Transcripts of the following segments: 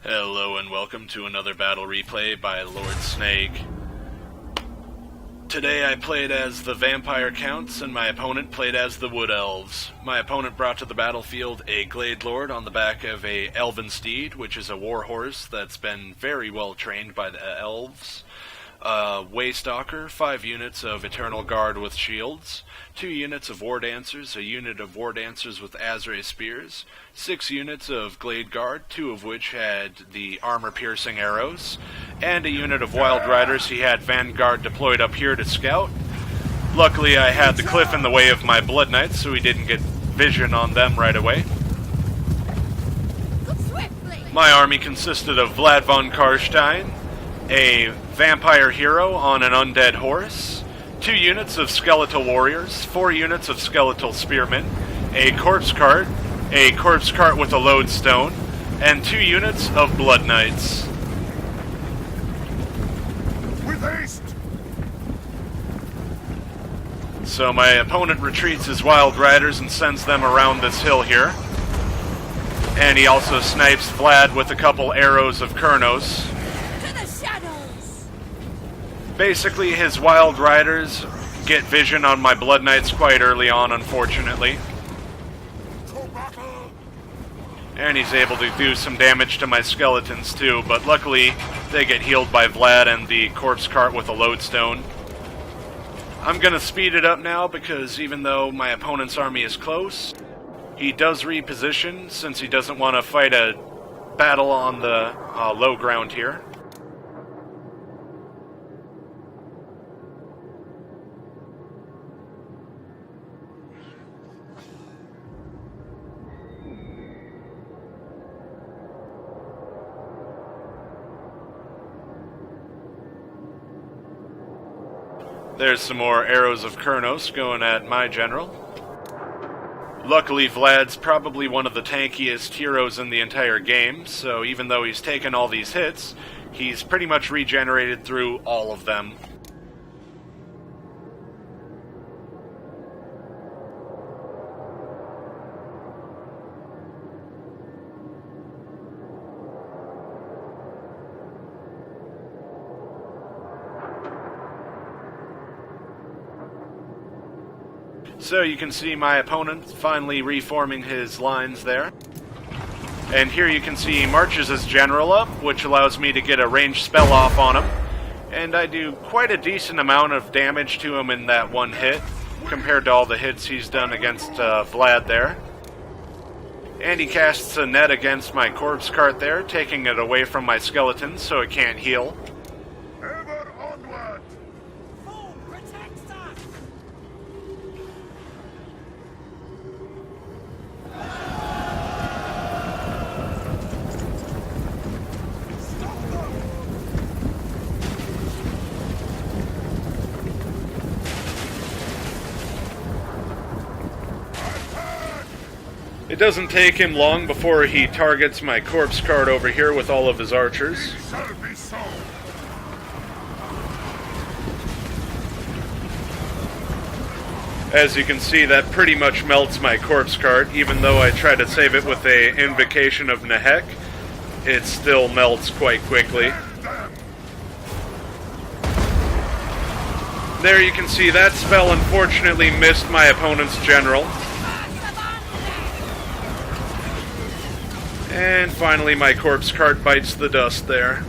Hello and welcome to another battle replay by Lord Snake. Today I played as the Vampire Counts and my opponent played as the Wood Elves. My opponent brought to the battlefield a Glade Lord on the back of a Elven steed, which is a war horse that's been very well trained by the Elves. Waystalker, 5 units of Eternal Guard with shields, 2 units of War Dancers, a unit of War Dancers with Azray spears, 6 units of Glade Guard, 2 of which had the armor-piercing arrows, and a unit of Wild Riders. He had Vanguard deployed up here to scout. Luckily I had the cliff in the way of my Blood Knights, so he didn't get vision on them right away. My army consisted of Vlad Von Carstein, a vampire hero on an undead horse, 2 units of skeletal warriors, 4 units of skeletal spearmen, a corpse cart with a lodestone, and 2 units of blood knights. With haste! So my opponent retreats his wild riders and sends them around this hill here. And he also snipes Vlad with a couple arrows of Kurnos. Basically, his Wild Riders get vision on my Blood Knights quite early on, unfortunately. And he's able to do some damage to my skeletons too, but luckily they get healed by Vlad and the corpse cart with a lodestone. I'm gonna speed it up now because even though my opponent's army is close, he does reposition since he doesn't want to fight a battle on the low ground here. There's some more arrows of Kurnos going at my general. Luckily, Vlad's probably one of the tankiest heroes in the entire game, so even though he's taken all these hits, he's pretty much regenerated through all of them. So you can see my opponent finally reforming his lines there. And here you can see he marches his general up, which allows me to get a ranged spell off on him. And I do quite a decent amount of damage to him in that one hit, compared to all the hits he's done against Vlad there. And he casts a net against my corpse cart there, taking it away from my skeletons so it can't heal. Ever onward! It doesn't take him long before he targets my corpse cart over here with all of his archers. It shall be so. As you can see, that pretty much melts my corpse cart. Even though I try to save it with a invocation of Nehek, it still melts quite quickly. There you can see that spell unfortunately missed my opponent's general. And finally my corpse cart bites the dust there.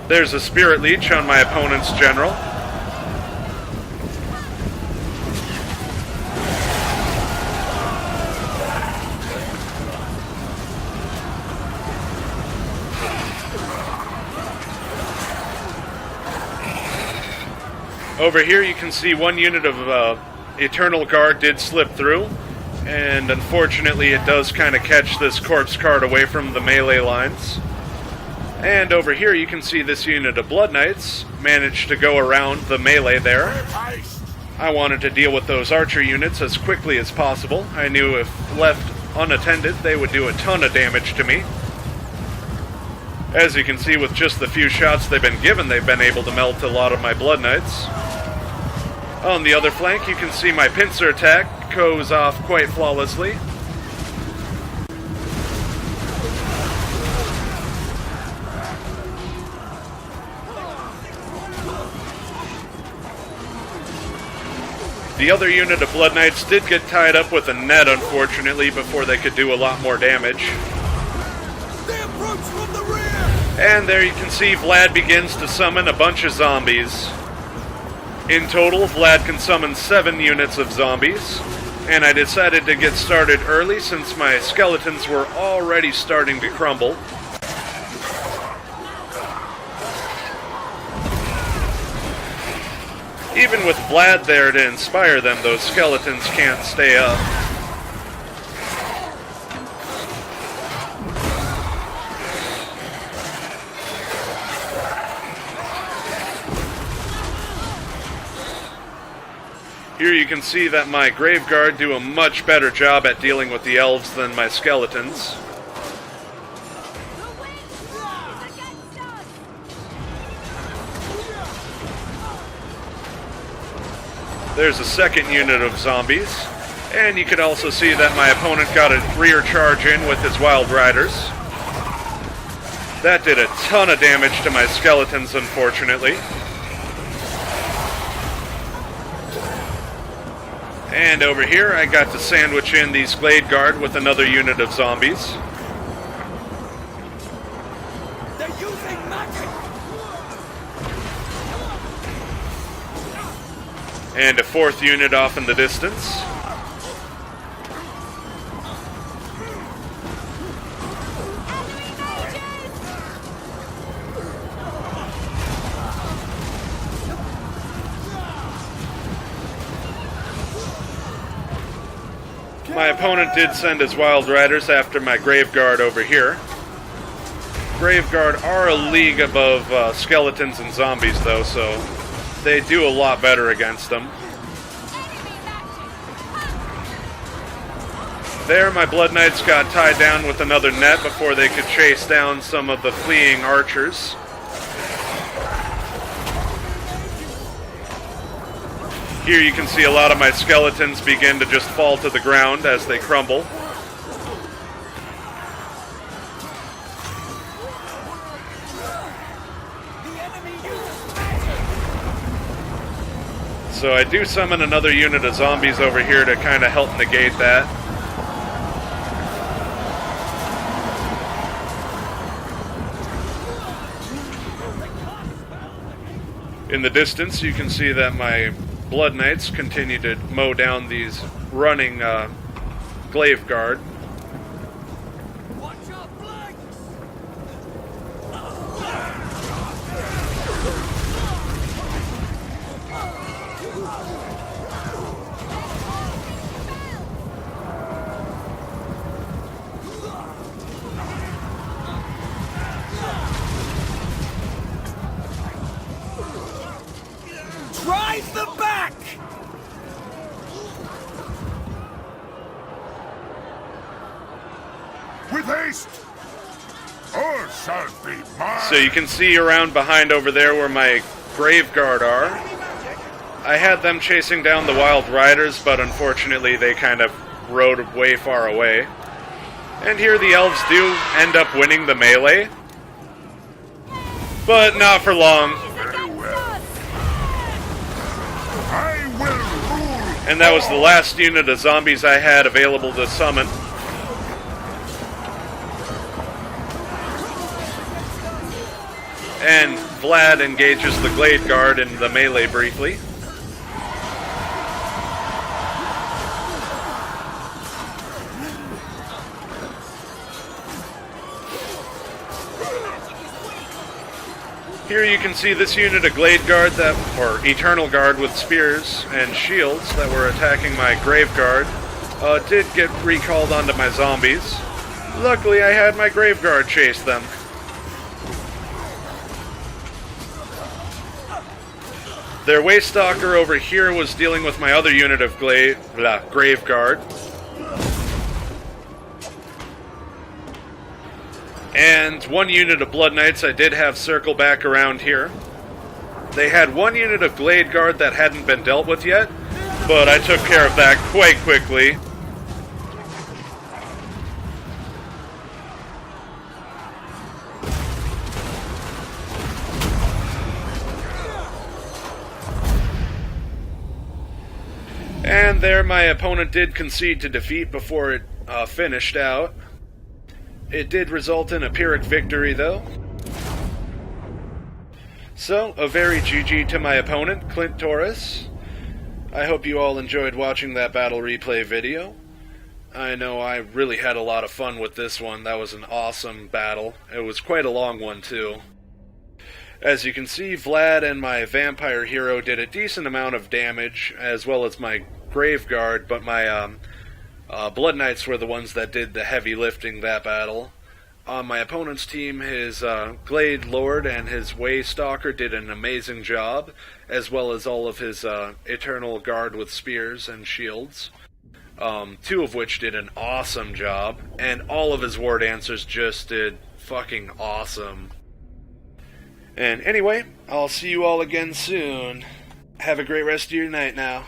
There's a Spirit Leech on my opponent's general. Over here you can see one unit of Eternal Guard did slip through, and unfortunately it does kind of catch this corpse cart away from the melee lines. And over here you can see this unit of Blood Knights managed to go around the melee there. I wanted to deal with those archer units as quickly as possible. I knew if left unattended they would do a ton of damage to me. As you can see, with just the few shots they've been given, they've been able to melt a lot of my Blood Knights. On the other flank, you can see my pincer attack goes off quite flawlessly. The other unit of Blood Knights did get tied up with a net, unfortunately, before they could do a lot more damage. They approach from the rear! And there you can see Vlad begins to summon a bunch of zombies. In total, Vlad can summon 7 units of zombies, and I decided to get started early since my skeletons were already starting to crumble. Even with Vlad there to inspire them, those skeletons can't stay up. Here you can see that my Graveguard do a much better job at dealing with the elves than my skeletons. There's a second unit of zombies, and you can also see that my opponent got a rear charge in with his Wild Riders. That did a ton of damage to my skeletons, unfortunately. And over here, I got to sandwich in these Glade Guard with another unit of zombies. They're using magic! And a fourth unit off in the distance. My opponent did send his Wild Riders after my Graveguard over here. Graveguard are a league above skeletons and zombies, though, so they do a lot better against them. There, my Blood Knights got tied down with another net before they could chase down some of the fleeing archers. Here you can see a lot of my skeletons begin to just fall to the ground as they crumble. So I do summon another unit of zombies over here to kind of help negate that. In the distance, you can see that my Blood Knights continue to mow down these running Glaive Guard. Watch your flanks! Drive them back! With haste! All shall be mine! So you can see around behind over there where my Grave Guard are. I had them chasing down the Wild Riders, but unfortunately they kind of rode way far away. And here the Elves do end up winning the melee. But not for long. Very well. I will rule! And that was the last unit of zombies I had available to summon. And Vlad engages the Glade Guard in the melee briefly. Here you can see this unit of Glade Guard or Eternal Guard with spears and shields that were attacking my Grave Guard did get recalled onto my zombies. Luckily I had my Grave Guard chase them. Their Waystalker over here was dealing with my other unit of Grave Guard. And one unit of Blood Knights I did have circle back around here. They had one unit of Glade Guard that hadn't been dealt with yet, but I took care of that quite quickly. And there my opponent did concede to defeat before it finished out. It did result in a Pyrrhic victory, though. So, a very GG to my opponent, Clint Torres. I hope you all enjoyed watching that battle replay video. I know I really had a lot of fun with this one. That was an awesome battle. It was quite a long one, too. As you can see, Vlad and my vampire hero did a decent amount of damage, as well as my Grave Guard, but my Blood Knights were the ones that did the heavy lifting that battle. On my opponent's team, his Glade Lord and his Way Stalker did an amazing job, as well as all of his Eternal Guard with spears and shields, two of which did an awesome job, and all of his War Dancers just did fucking awesome. And anyway, I'll see you all again soon. Have a great rest of your night now.